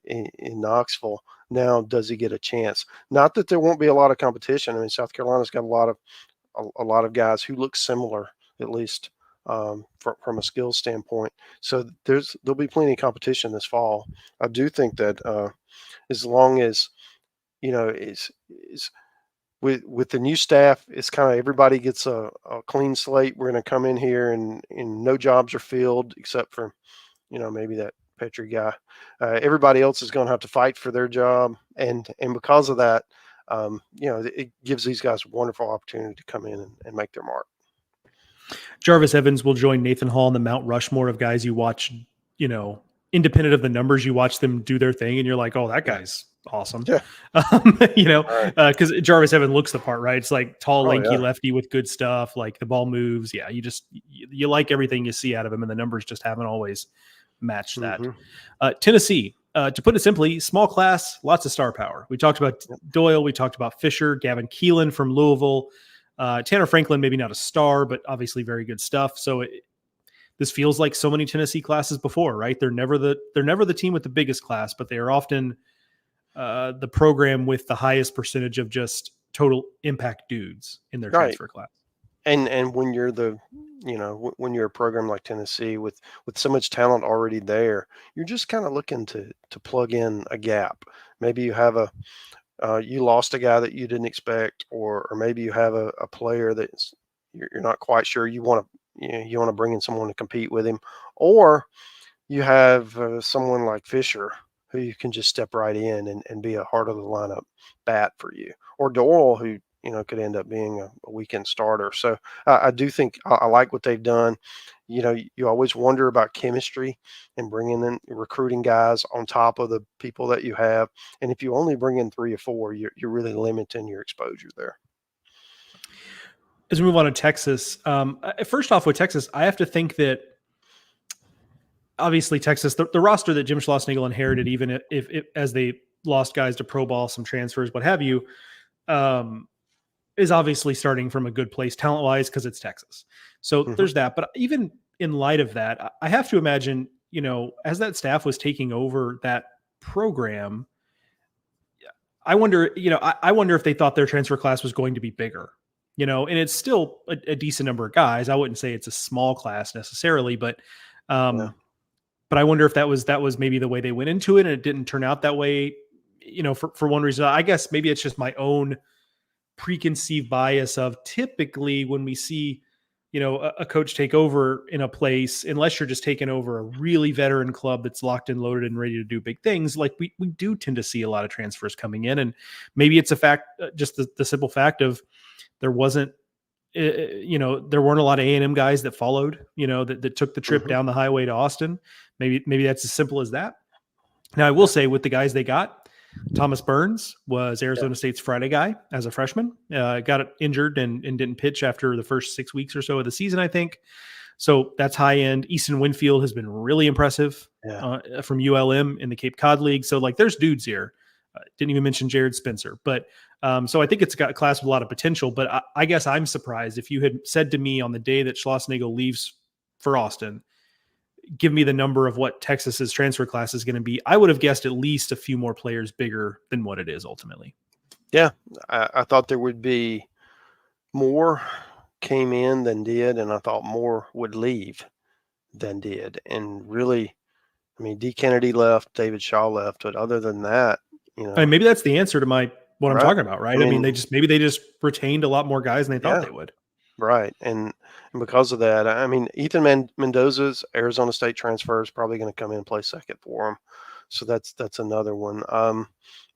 in Knoxville. Now, does he get a chance? Not that there won't be a lot of competition. I mean, South Carolina's got a lot of guys who look similar, at least from a skills standpoint. So there'll be plenty of competition this fall. I do think that as long as is with the new staff, it's kind of everybody gets a clean slate. We're going to come in here and no jobs are filled except for maybe that Petrie guy. Everybody else is going to have to fight for their job, and because of that, it gives these guys a wonderful opportunity to come in and make their mark. Jarvis Evans will join Nathan Hall in the Mount Rushmore of guys you watch, independent of the numbers, you watch them do their thing and you're like, oh, that guy's awesome. Yeah. Because Jarvis Evans looks the part, right? It's like tall, lanky lefty with good stuff. Like the ball moves. Yeah. You like everything you see out of him, and the numbers just haven't always matched that. Tennessee, to put it simply, small class, lots of star power. We talked about Doyle. We talked about Fisher, Gavin Keelan from Louisville. Tanner Franklin, maybe not a star, but obviously very good stuff. So this feels like so many Tennessee classes before, right? They're never the team with the biggest class, but they are often the program with the highest percentage of just total impact dudes in their transfer class. And when you're when you're a program like Tennessee with so much talent already there, you're just kind of looking to plug in a gap. Maybe you have you lost a guy that you didn't expect, or maybe you have a player that's you're not quite sure you want to bring in someone to compete with him, or you have someone like Fisher who you can just step right in and be a heart of the lineup bat for you, or Doyle who could end up being a weekend starter. So I do think I like what they've done. You always wonder about chemistry and bringing in recruiting guys on top of the people that you have. And if you only bring in 3 or 4, you're really limiting your exposure there. As we move on to Texas, first off with Texas, I have to think that obviously Texas, the roster that Jim Schlossnagle inherited, even if as they lost guys to pro ball, some transfers, what have you, is obviously starting from a good place talent-wise because it's Texas. So there's that. But even in light of that, I have to imagine, as that staff was taking over that program, I wonder if they thought their transfer class was going to be bigger, and it's still a decent number of guys. I wouldn't say it's a small class necessarily, but I wonder if that was maybe the way they went into it and it didn't turn out that way, for one reason. I guess maybe it's just my own preconceived bias of typically when we see a coach take over in a place, unless you're just taking over a really veteran club that's locked and loaded and ready to do big things. Like we do tend to see a lot of transfers coming in, and maybe it's a fact, just the simple fact of there wasn't, there weren't a lot of A&M guys that followed, that took the trip down the highway to Austin. Maybe that's as simple as that. Now I will say with the guys they got, Thomas Burns was Arizona State's Friday guy as a freshman, got injured and didn't pitch after the first 6 weeks or so of the season, I think. So that's high end. Easton Winfield has been really impressive from ULM in the Cape Cod League. So like there's dudes here. Didn't even mention Jared Spencer, but so I think it's got a class with a lot of potential, but I guess I'm surprised if you had said to me on the day that Schlossnagle leaves for Austin, give me the number of what Texas's transfer class is going to be, I would have guessed at least a few more players bigger than what it is ultimately. Yeah. I thought there would be more came in than did, and I thought more would leave than did. And really, I mean, D. Kennedy left, David Shaw left, but other than that, maybe that's the answer to what I'm talking about, right? I mean, maybe they just retained a lot more guys than they thought they would. Right. And because of that, I mean, Ethan Mendoza's Arizona State transfer is probably going to come in and play second for him. So that's another one.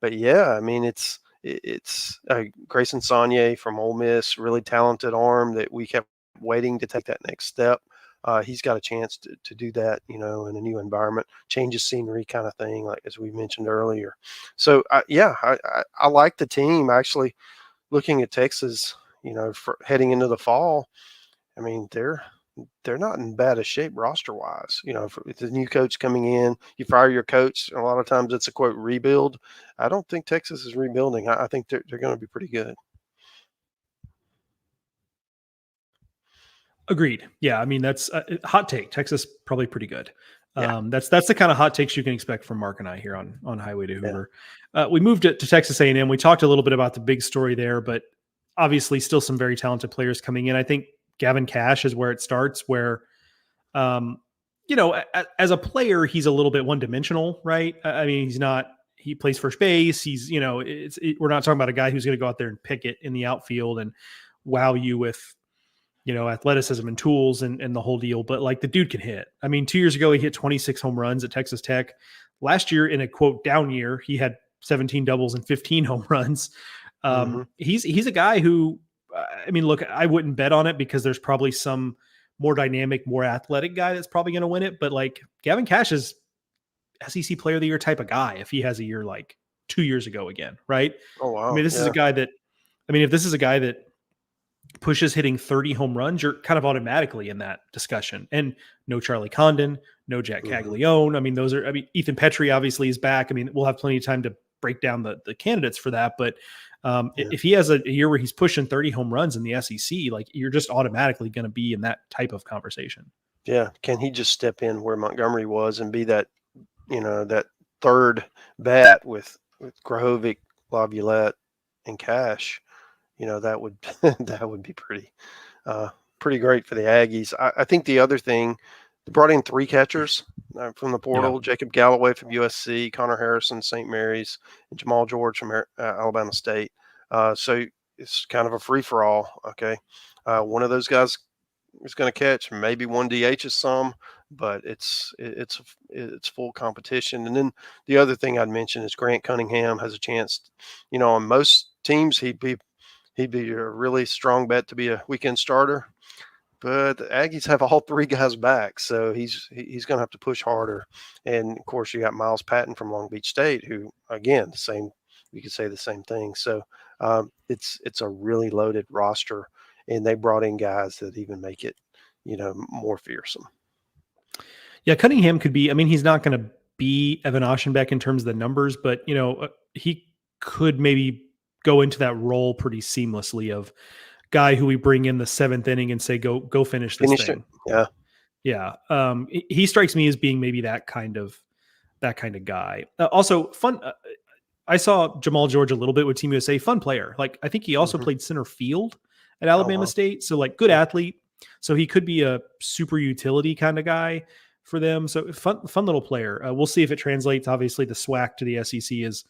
But yeah, I mean, it's Grayson Saunier from Ole Miss, really talented arm that we kept waiting to take that next step. He's got a chance to do that, in a new environment, change of scenery kind of thing, like as we mentioned earlier. So I like the team. Actually, looking at Texas, for heading into the fall, I mean, they're not in bad a shape roster wise. With the new coach coming in, you fire your coach. A lot of times it's a quote rebuild. I don't think Texas is rebuilding. I think they're going to be pretty good. Agreed. Yeah, I mean that's a hot take. Texas probably pretty good. Yeah. That's the kind of hot takes you can expect from Mark and I here on Highway to Hoover. Yeah. We moved to Texas A&M. We talked a little bit about the big story there, but obviously still some very talented players coming in. I think Gavin Cash is where it starts, where, as a player, he's a little bit one-dimensional, right? I mean, he plays first base. He's, we're not talking about a guy who's going to go out there and pick it in the outfield and wow you with, athleticism and tools and the whole deal. But like the dude can hit. I mean, 2 years ago, he hit 26 home runs at Texas Tech. Last year, in a quote down year, he had 17 doubles and 15 home runs. He's a guy who, I mean, look, I wouldn't bet on it because there's probably some more dynamic, more athletic guy that's probably going to win it. But like Gavin Cash is SEC Player of the Year type of guy if he has a year like 2 years ago again, right? Oh wow! I mean, this is a guy that, if this is a guy that pushes hitting 30 home runs, you're kind of automatically in that discussion. And no Charlie Condon, no Jack Caglione. I mean, Ethan Petrie obviously is back. I mean, we'll have plenty of time to break down the candidates for that. But if he has a year where he's pushing 30 home runs in the SEC, like you're just automatically going to be in that type of conversation. Yeah. Can he just step in where Montgomery was and be that, that third bat with Grahovic, Laviolette, and Cash? That would be pretty great for the Aggies. I think the other thing, they brought in 3 catchers from the portal: Jacob Galloway from USC, Connor Harrison, St. Mary's, and Jamal George from Alabama State. So it's kind of a free for all. Okay, one of those guys is going to catch. Maybe one DH is some, but it's full competition. And then the other thing I'd mention is Grant Cunningham has a chance. On most teams, he'd be a really strong bet to be a weekend starter, but the Aggies have all 3 guys back, so he's going to have to push harder. And of course, you got Miles Patton from Long Beach State, who again, you could say the same thing. So it's a really loaded roster, and they brought in guys that even make it more fearsome. Yeah, Cunningham could be. I mean, he's not going to be Evan Aschenbeck in terms of the numbers, but he could maybe go into that role pretty seamlessly of guy who we bring in the 7th inning and say, go finish this thing. It. Yeah. He strikes me as being maybe that kind of guy. Also fun. I saw Jamal George a little bit with Team USA, fun player. Like, I think he also played center field at Alabama State. So like good athlete. So he could be a super utility kind of guy for them. So fun little player. We'll see if it translates. Obviously the SWAC to the SEC is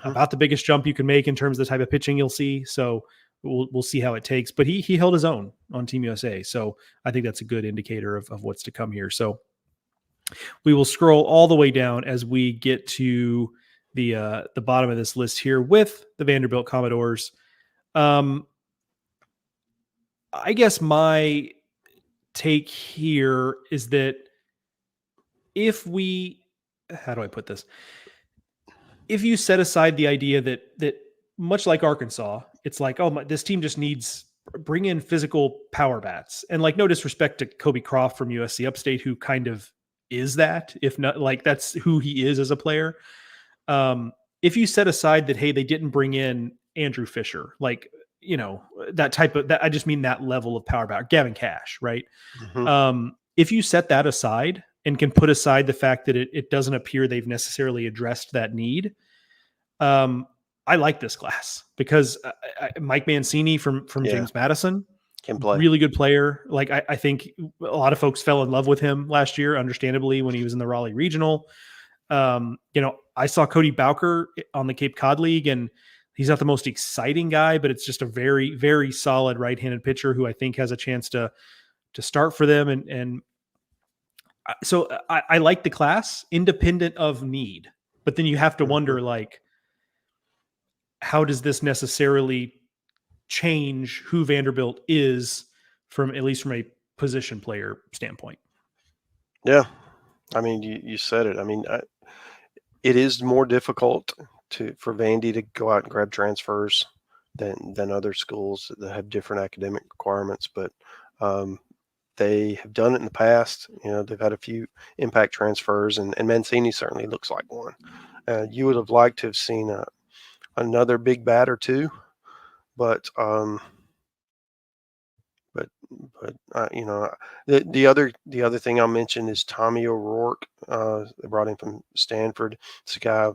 about the biggest jump you can make in terms of the type of pitching you'll see. So we'll see how it takes. But he held his own on Team USA, so I think that's a good indicator of what's to come here. So we will scroll all the way down as we get to the bottom of this list here with the Vanderbilt Commodores. I guess my take here is that how do I put this? If you set aside the idea that much like Arkansas, it's like, this team just needs bring in physical power bats, and like no disrespect to Kobe Croft from USC Upstate, who kind of is that, if not like that's who he is as a player. If you set aside that, hey, they didn't bring in Andrew Fisher, like, that type of that, I just mean that level of power bat, Gavin Cash, right? Mm-hmm. If you set that aside and can put aside the fact that it doesn't appear they've necessarily addressed that need, I like this class because Mike Mancini from James Madison can play. Really good player. Like I think a lot of folks fell in love with him last year, understandably, when he was in the Raleigh Regional. I saw Cody Bowker on the Cape Cod League, and he's not the most exciting guy, but it's just a very, very solid right-handed pitcher who I think has a chance to start for them. And so I like the class independent of need, but then you have to wonder, like, how does this necessarily change who Vanderbilt is at least from a position player standpoint? Yeah. I mean, you said it. I mean, it is more difficult for Vandy to go out and grab transfers than other schools that have different academic requirements, but they have done it in the past. They've had a few impact transfers, and Mancini certainly looks like one. You would have liked to have seen another big bat or two, but the other thing I'll mention is Tommy O'Rourke. They brought him from Stanford. It's a guy,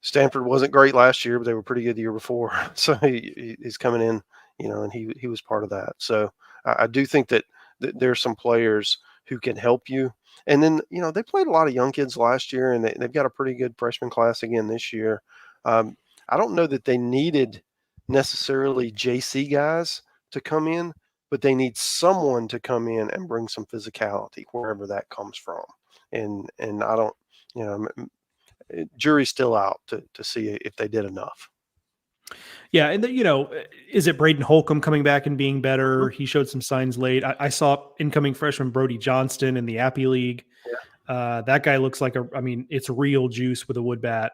Stanford wasn't great last year, but they were pretty good the year before. So he's coming in, and he was part of that. So I do think that there's some players who can help you. And then, they played a lot of young kids last year, and they've got a pretty good freshman class again this year. I don't know that they needed necessarily JC guys to come in, but they need someone to come in and bring some physicality wherever that comes from. And I don't, jury's still out to see if they did enough. Yeah. And is it Braden Holcomb coming back and being better? He showed some signs late. I saw incoming freshman Brody Johnston in the Appy League. Yeah. That guy looks like it's real juice with a wood bat.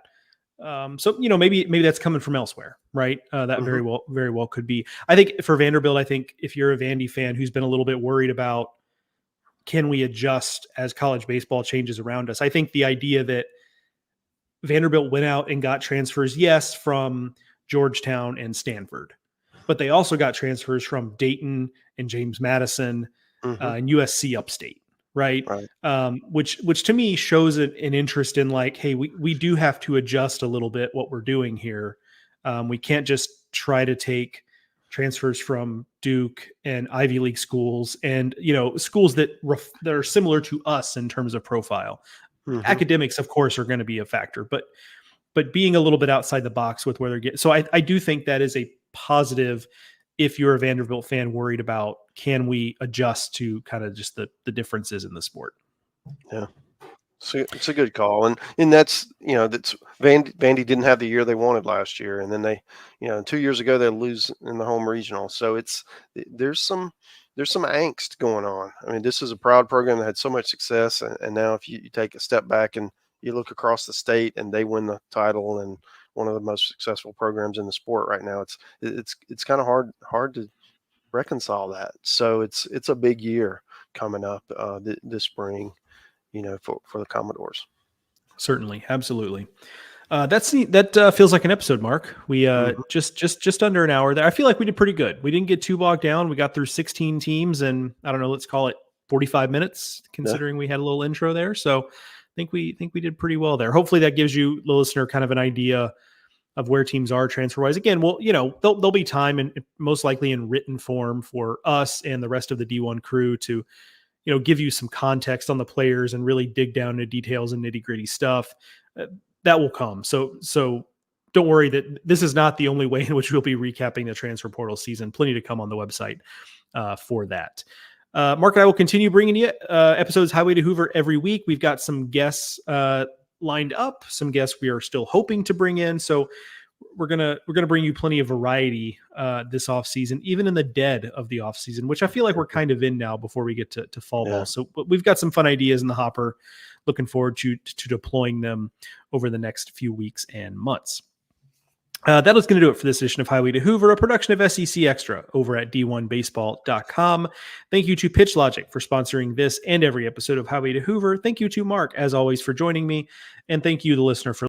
So maybe that's coming from elsewhere, right? That very well could be. I think for Vanderbilt, if you're a Vandy fan who's been a little bit worried about, can we adjust as college baseball changes around us? I think the idea that Vanderbilt went out and got transfers, yes, from Georgetown and Stanford, but they also got transfers from Dayton and James Madison and USC Upstate. Right. Which to me shows an interest in, like, hey, we do have to adjust a little bit what we're doing here. We can't just try to take transfers from Duke and Ivy League schools and, schools that are similar to us in terms of profile. Academics, of course, are going to be a factor, but being a little bit outside the box with where they're getting. So I do think that is a positive if you're a Vanderbilt fan worried about, can we adjust to kind of just the differences in the sport? Yeah. So it's a good call. And that's, that's Vandy didn't have the year they wanted last year. And then they, 2 years ago, they lose in the home regional. So there's some angst going on. I mean, this is a proud program that had so much success. And now if you take a step back and you look across the state and they win the title and one of the most successful programs in the sport right now, it's kind of hard to reconcile that. So it's a big year coming up this spring, for the Commodores. Certainly, absolutely. That feels like an episode, Mark. We just under an hour there. I feel like we did pretty good. We didn't get too bogged down. We got through 16 teams, and I don't know, let's call it 45 minutes, considering we had a little intro there. So I think we did pretty well there. Hopefully that gives you, the listener, kind of an idea of where teams are transfer wise. Again, well, there'll be time, and most likely in written form, for us and the rest of the D1 crew to, give you some context on the players and really dig down into details and nitty gritty stuff that will come. So don't worry that this is not the only way in which we'll be recapping the transfer portal season. Plenty to come on the website for that. Mark and I will continue bringing you episodes Highway to Hoover every week. We've got some guests lined up, some guests we are still hoping to bring in. So we're gonna bring you plenty of variety this off season, even in the dead of the off season, which I feel like we're kind of in now before we get to fall ball. So we've got some fun ideas in the hopper. Looking forward to deploying them over the next few weeks and months. That is going to do it for this edition of Highway to Hoover, a production of SEC Extra over at d1baseball.com. Thank you to Pitch Logic for sponsoring this and every episode of Highway to Hoover. Thank you to Mark, as always, for joining me. And thank you, the listener, for